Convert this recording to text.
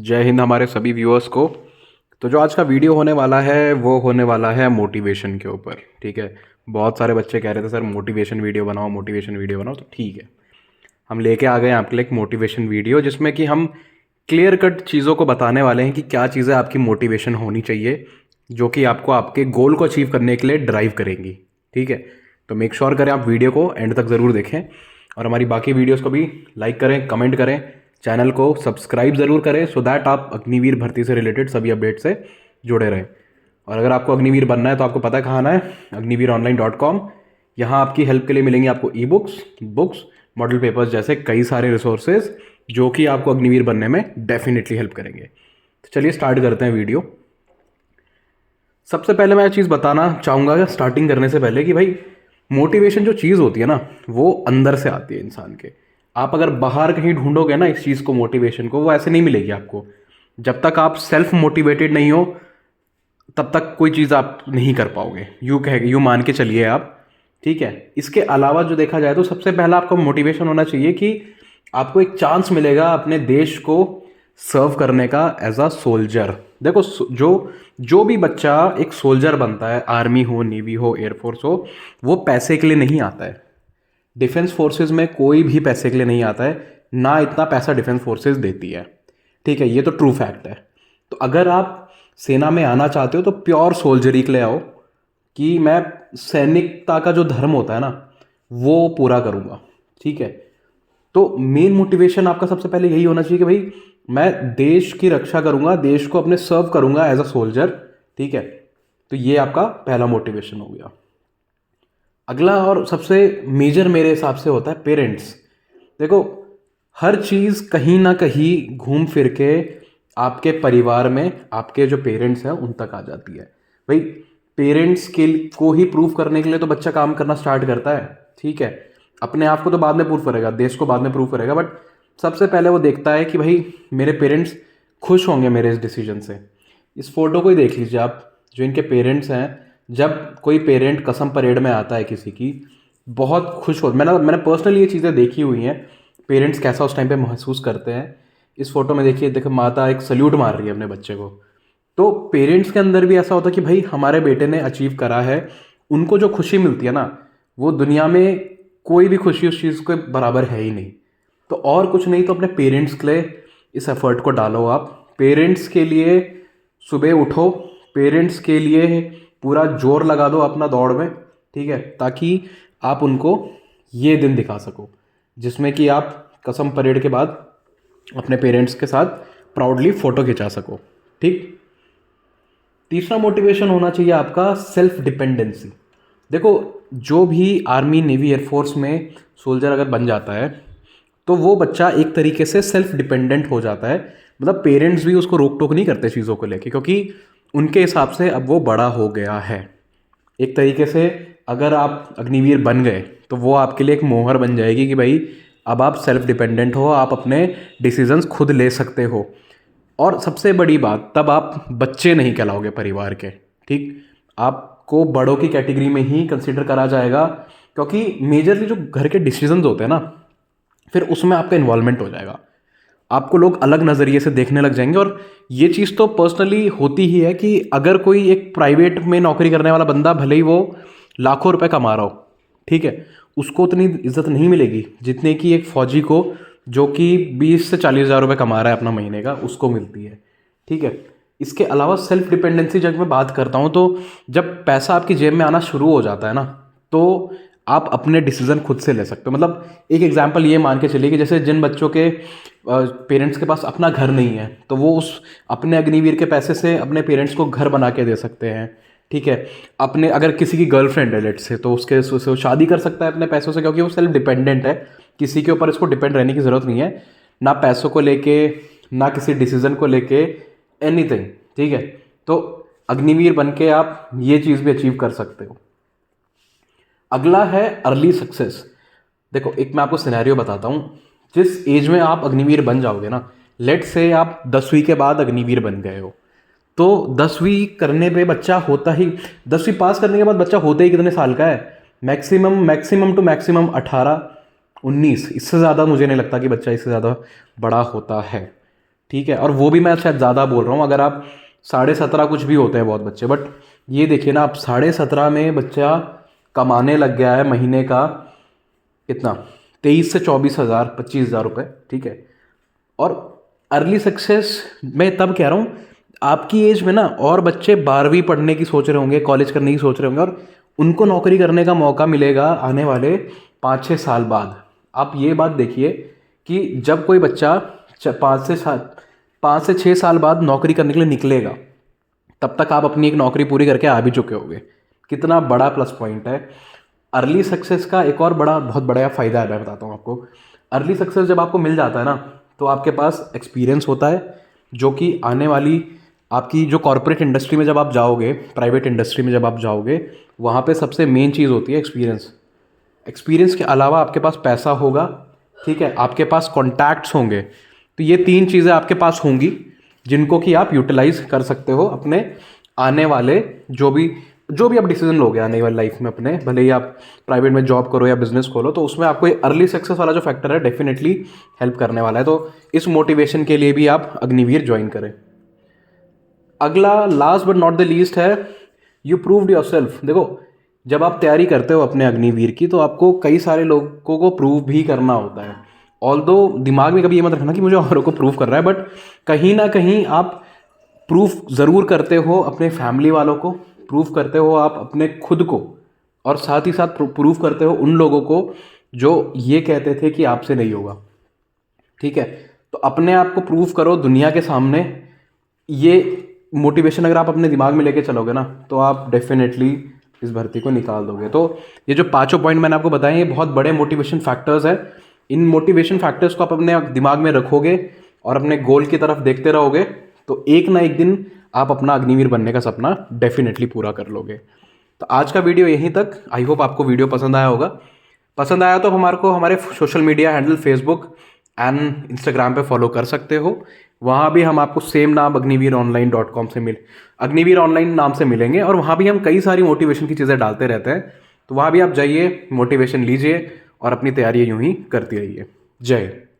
जय हिंद हमारे सभी व्यूअर्स को। तो जो आज का वीडियो होने वाला है वो होने वाला है मोटिवेशन के ऊपर। ठीक है, बहुत सारे बच्चे कह रहे थे सर मोटिवेशन वीडियो बनाओ, मोटिवेशन वीडियो बनाओ। तो ठीक है, हम लेके आ गए आपके लिए एक मोटिवेशन वीडियो जिसमें कि हम क्लियर कट चीज़ों को बताने वाले हैं कि क्या चीज़ें आपकी मोटिवेशन होनी चाहिए जो कि आपको आपके गोल को अचीव करने के लिए ड्राइव करेंगी। ठीक है, तो मेक श्योर करें आप वीडियो को एंड तक ज़रूर देखें और हमारी बाकी वीडियोस को भी लाइक करें, कमेंट करें, चैनल को सब्सक्राइब ज़रूर करें सो दैट आप अग्निवीर भर्ती से रिलेटेड सभी अपडेट से जुड़े रहें। और अगर आपको अग्निवीर बनना है तो आपको पता है कहाँ आना है, agniveeronline.com। यहाँ आपकी हेल्प के लिए मिलेंगी आपको ई बुक्स, मॉडल पेपर्स जैसे कई सारे रिसोर्सेज जो कि आपको अग्निवीर बनने में डेफिनेटली हेल्प करेंगे। तो चलिए स्टार्ट करते हैं वीडियो। सबसे पहले मैं एक चीज़ बताना चाहूँगा स्टार्टिंग करने से पहले कि भाई मोटिवेशन जो चीज़ होती है ना वो अंदर से आती है इंसान के। आप अगर बाहर कहीं ढूंढोगे ना इस चीज़ को, मोटिवेशन को, वो ऐसे नहीं मिलेगी आपको। जब तक आप सेल्फ मोटिवेटेड नहीं हो तब तक कोई चीज़ आप नहीं कर पाओगे, यूँ मान के चलिए आप। ठीक है, इसके अलावा जो देखा जाए तो सबसे पहला आपको मोटिवेशन होना चाहिए कि आपको एक चांस मिलेगा अपने देश को सर्व करने का एज अ सोल्जर। देखो जो जो भी बच्चा एक सोल्जर बनता है, आर्मी हो, नेवी हो, एयरफोर्स हो, वो पैसे के लिए नहीं आता है। डिफेंस फोर्सेस में कोई भी पैसे के लिए नहीं आता है, ना इतना पैसा डिफेंस फोर्सेस देती है। ठीक है, ये तो ट्रू फैक्ट है। तो अगर आप सेना में आना चाहते हो तो प्योर सोल्जरी के लिए आओ कि मैं सैनिकता का जो धर्म होता है ना वो पूरा करूँगा। ठीक है, तो मेन मोटिवेशन आपका सबसे पहले यही होना चाहिए कि भाई मैं देश की रक्षा करूँगा, देश को अपने सर्व करूँगा एज अ सोल्जर। ठीक है, तो ये आपका पहला मोटिवेशन हो गया। अगला और सबसे मेजर मेरे हिसाब से होता है पेरेंट्स। देखो हर चीज़ कहीं ना कहीं घूम फिर के आपके परिवार में आपके जो पेरेंट्स हैं उन तक आ जाती है। भाई पेरेंट्स के को ही प्रूव करने के लिए तो बच्चा काम करना स्टार्ट करता है। ठीक है, अपने आप को तो बाद में प्रूव करेगा, देश को बाद में प्रूव करेगा, बट सबसे पहले वो देखता है कि भाई मेरे पेरेंट्स खुश होंगे मेरे इस डिसीजन से। इस फोटो को ही देख लीजिए आप, जो इनके पेरेंट्स हैं। जब कोई पेरेंट कसम परेड में आता है किसी की, बहुत खुश हो। मैंने पर्सनली ये चीज़ें देखी हुई हैं, पेरेंट्स कैसा उस टाइम पे महसूस करते हैं। इस फोटो में देखिए, देखो माता एक सल्यूट मार रही है अपने बच्चे को। तो पेरेंट्स के अंदर भी ऐसा होता है कि भाई हमारे बेटे ने अचीव करा है। उनको जो खुशी मिलती है ना वो दुनिया में कोई भी खुशी उस चीज़ के बराबर है ही नहीं। तो और कुछ नहीं तो अपने पेरेंट्स के लिए इस एफर्ट को डालो आप। पेरेंट्स के लिए सुबह उठो, पेरेंट्स के लिए पूरा जोर लगा दो अपना दौड़ में। ठीक है, ताकि आप उनको ये दिन दिखा सको जिसमें कि आप कसम परेड के बाद अपने पेरेंट्स के साथ प्राउडली फ़ोटो खिंचा सको। ठीक, तीसरा मोटिवेशन होना चाहिए आपका सेल्फ डिपेंडेंसी। देखो जो भी आर्मी, नेवी, एयरफोर्स में सोल्जर अगर बन जाता है तो वो बच्चा एक तरीके से सेल्फ डिपेंडेंट हो जाता है। मतलब पेरेंट्स भी उसको रोक टोक नहीं करते चीज़ों को लेके, क्योंकि उनके हिसाब से अब वो बड़ा हो गया है। एक तरीके से अगर आप अग्निवीर बन गए तो वो आपके लिए एक मोहर बन जाएगी कि भाई अब आप सेल्फ डिपेंडेंट हो, आप अपने डिसीजंस खुद ले सकते हो। और सबसे बड़ी बात, तब आप बच्चे नहीं कहलाओगे परिवार के। ठीक, आपको बड़ों की कैटेगरी में ही कंसिडर करा जाएगा, क्योंकि मेजरली जो घर के डिसीजंस होते हैं ना फिर उसमें आपका इन्वॉल्वमेंट हो जाएगा। आपको लोग अलग नज़रिए से देखने लग जाएंगे। और ये चीज़ तो पर्सनली होती ही है कि अगर कोई एक प्राइवेट में नौकरी करने वाला बंदा, भले ही वो लाखों रुपए कमा रहा हो, ठीक है, उसको उतनी इज्जत नहीं मिलेगी जितने कि एक फौजी को जो कि 20 से 40 हज़ार रुपये कमा रहा है अपना महीने का, उसको मिलती है। ठीक है, इसके अलावा सेल्फ डिपेंडेंसी जब मैं बात करता हूँ तो जब पैसा आपकी जेब में आना शुरू हो जाता है ना तो आप अपने डिसीजन खुद से ले सकते हो। मतलब एक एग्जांपल ये मान के चलिए कि जैसे जिन बच्चों के पेरेंट्स के पास अपना घर नहीं है तो वो उस अपने अग्निवीर के पैसे से अपने पेरेंट्स को घर बना के दे सकते हैं। ठीक है, अपने अगर किसी की गर्लफ्रेंड है लेट से, तो उसके उससे वो शादी कर सकता है अपने पैसों से, क्योंकि वो सेल्फ डिपेंडेंट है। किसी के ऊपर इसको डिपेंड रहने की ज़रूरत नहीं है, ना पैसों को लेके, ना किसी डिसीजन को लेके, एनीथिंग। ठीक है, तो अग्निवीर बन के आप ये चीज़ भी अचीव कर सकते हो। अगला है अर्ली सक्सेस। देखो एक मैं आपको सिनेरियो बताता हूँ। जिस एज में आप अग्निवीर बन जाओगे ना, लेट से आप 10वीं के बाद अग्निवीर बन गए हो, तो 10वीं करने पे बच्चा होता ही, 10वीं पास करने के बाद बच्चा होता ही कितने साल का है? Maximum maximum to maximum 18-19। इससे ज़्यादा मुझे नहीं लगता कि बच्चा इससे ज़्यादा बड़ा होता है। ठीक है, और वो भी मैं शायद ज़्यादा बोल रहा हूँ, अगर आप 17.5 कुछ भी होते हैं बहुत बच्चे, बट ये देखिए ना, आप 17.5 में बच्चा कमाने लग गया है महीने का कितना, 23 से 24 हज़ार, 25 हज़ार रुपये, ठीक है। और अर्ली सक्सेस मैं तब कह रहा हूँ, आपकी एज में ना और बच्चे 12वीं पढ़ने की सोच रहे होंगे, कॉलेज करने की सोच रहे होंगे, और उनको नौकरी करने का मौका मिलेगा आने वाले 5-6 साल बाद। आप ये बात देखिए कि जब कोई बच्चा 5 से 6 साल बाद नौकरी करने के लिए निकलेगा, तब तक आप अपनी एक नौकरी पूरी करके आ भी चुके होंगे। कितना बड़ा प्लस पॉइंट है। अर्ली सक्सेस का एक और बहुत बड़ा फ़ायदा है, मैं बताता हूँ आपको। अर्ली सक्सेस जब आपको मिल जाता है ना, तो आपके पास एक्सपीरियंस होता है, जो कि आने वाली आपकी जो कॉर्पोरेट इंडस्ट्री में जब आप जाओगे, प्राइवेट इंडस्ट्री में जब आप जाओगे, वहाँ पे सबसे मेन चीज़ होती है एक्सपीरियंस। एक्सपीरियंस के अलावा आपके पास पैसा होगा, ठीक है, आपके पास कॉन्टैक्ट्स होंगे। तो ये 3 चीज़ें आपके पास होंगी, जिनको कि आप यूटिलाइज कर सकते हो अपने आने वाले जो भी आप डिसीजन लोगे आने वाली लाइफ में अपने, भले ही आप प्राइवेट में जॉब करो या बिजनेस खोलो, तो उसमें आपको अर्ली सक्सेस वाला जो फैक्टर है डेफिनेटली हेल्प करने वाला है। तो इस मोटिवेशन के लिए भी आप अग्निवीर ज्वाइन करें। अगला, last but not the least है, यू प्रूव्ड योर सेल्फ। देखो, जब आप तैयारी करते हो अपने अग्निवीर की, तो आपको कई सारे लोगों को प्रूव भी करना होता है। ऑल्दो दिमाग में कभी ये मत रखना कि मुझे औरों को प्रूव कर रहा है, बट कहीं ना कहीं आप प्रूफ ज़रूर करते हो अपने फैमिली वालों को, प्रूफ करते हो आप अपने खुद को, और साथ ही साथ प्रूफ करते हो उन लोगों को जो ये कहते थे कि आपसे नहीं होगा, ठीक है। तो अपने आप को प्रूफ करो दुनिया के सामने। ये मोटिवेशन अगर आप अपने दिमाग में लेके चलोगे ना, तो आप डेफिनेटली इस भर्ती को निकाल दोगे। तो ये जो 5 पॉइंट मैंने आपको बताए, ये बहुत बड़े मोटिवेशन फैक्टर्स हैं। इन मोटिवेशन फैक्टर्स को आप अपने दिमाग में रखोगे और अपने गोल की तरफ देखते रहोगे, तो एक ना एक दिन आप अपना अग्निवीर बनने का सपना डेफिनेटली पूरा कर लोगे। तो आज का वीडियो यहीं तक। आई होप आपको वीडियो पसंद आया होगा। पसंद आया तो हमारे social media handle Facebook and Instagram पे फॉलो कर सकते हो। वहाँ भी हम आपको सेम नाम अग्निवीरऑनलाइन.com से अग्निवीर ऑनलाइन नाम से मिलेंगे, और वहाँ भी हम कई सारी मोटिवेशन की चीज़ें डालते रहते हैं। तो वहाँ भी आप जाइए, मोटिवेशन लीजिए और अपनी तैयारी यूँ ही करती रहिए। जय हिंद।